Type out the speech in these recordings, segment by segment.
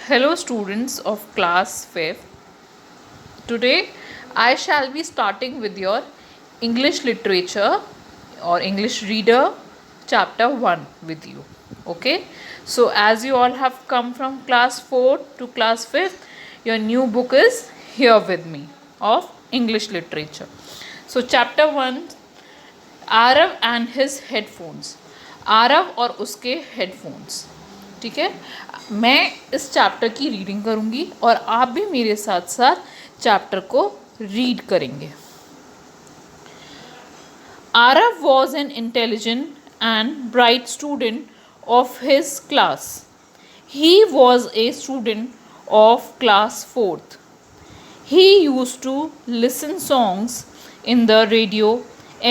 Hello, students of class 5th. Today I shall be starting with your English literature or English reader chapter 1 with you. Okay, so as you all have come from class 4 to class 5th, your new book is here with me of English literature. So, chapter 1, Aarav and his headphones. Aarav और उसके headphones. ठीक है, मैं इस chapter की reading करूँगी और आप भी मेरे साथ साथ चैप्टर को रीड करेंगे। Aarav was an intelligent and bright student of his class. He was a student of class 4th. He used to listen songs in the radio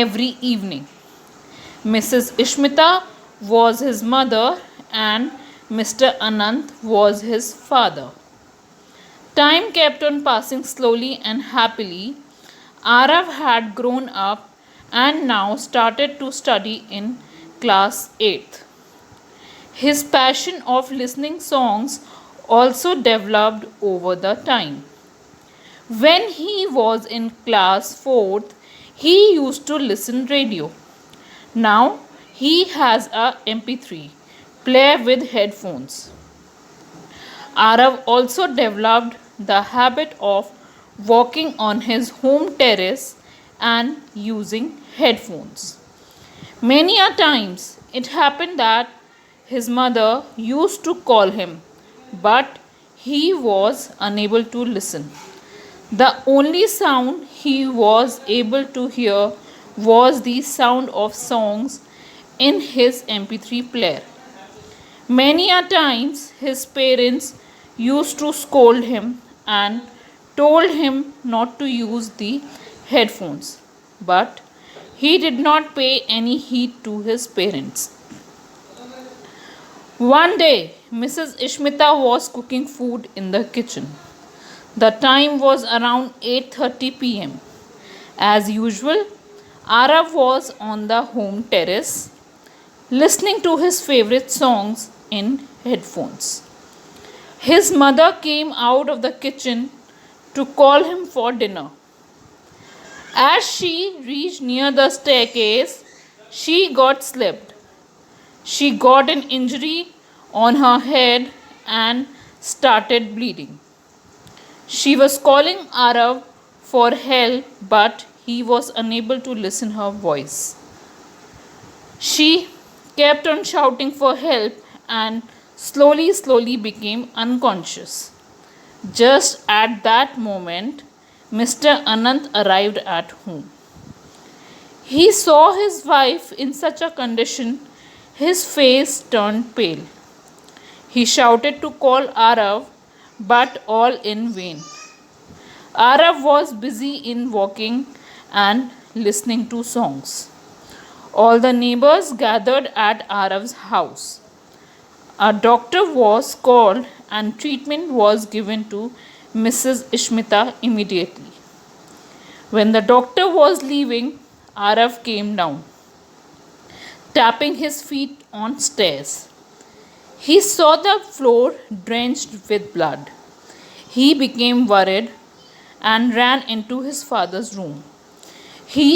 every evening. Mrs. Ishmita was his mother and Mr. Anant was his father. Time kept on passing slowly and happily. Arav had grown up and now started to study in class 8th. His passion of listening songs also developed over the time. When he was in class 4th, he used to listen radio. Now he has a MP3 player with headphones. Arav also developed the habit of walking on his home terrace and using headphones. Many a times it happened that his mother used to call him, but he was unable to listen. The only sound he was able to hear was the sound of songs in his MP3 player. Many a times his parents used to scold him and told him not to use the headphones, but he did not pay any heed to his parents. One day, Mrs. Ishmita was cooking food in the kitchen. The time was around 8:30 p.m. As usual, Arav was on the home terrace listening to his favorite songs in headphones. His mother came out of the kitchen to call him for dinner. As she reached near the staircase, she got slipped. She got an injury on her head and started bleeding. She was calling Arav for help, but he was unable to listen her voice. She kept on shouting for help and slowly became unconscious. Just at that moment, Mr. Anant arrived at home. He saw his wife in such a condition, his face turned pale. He shouted to call Arav, but all in vain. Arav was busy in walking and listening to songs. All the neighbors gathered at Arav's house. A doctor was called and treatment was given to Mrs. Ishmita immediately. When the doctor was leaving, Arav came down, tapping his feet on stairs. He saw the floor drenched with blood. He became worried and ran into his father's room. He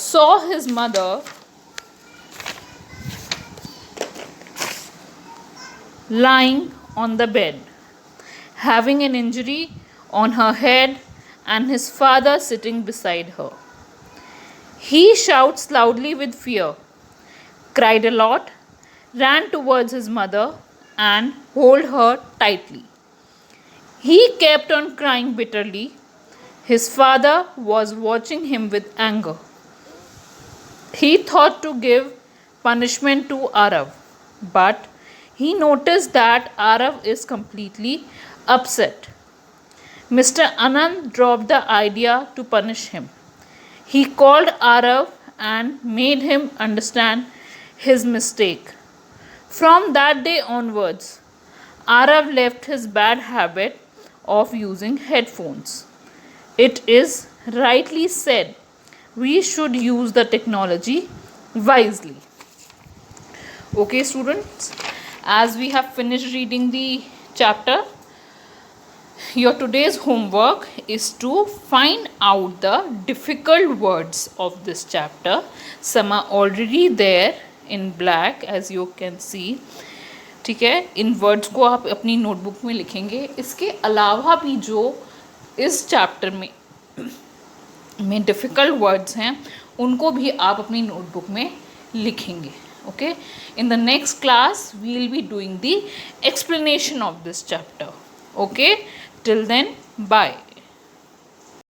saw his mother lying on the bed, having an injury on her head, and his father sitting beside her. He shouts loudly with fear, cried a lot, ran towards his mother and held her tightly. He kept on crying bitterly. His father was watching him with anger. He thought to give punishment to Arav, but he noticed that Arav is completely upset. Mr. Anand dropped the idea to punish him. He called Arav and made him understand his mistake. From that day onwards, Arav left his bad habit of using headphones. It is rightly said, we should use the technology wisely. Okay, students, as we have finished reading the chapter, Your today's homework is to find out the difficult words of this chapter. Some are already there in black as you can see. ठीक है, इन words को आप अपनी notebook में लिखेंगे. इसके अलावा भी जो इस चैप्टर में डिफ़िकल्ट वर्ड्स हैं उनको भी आप अपनी नोटबुक में लिखेंगे. Okay, in the next class we will be doing the explanation of this chapter. Okay, till then, bye.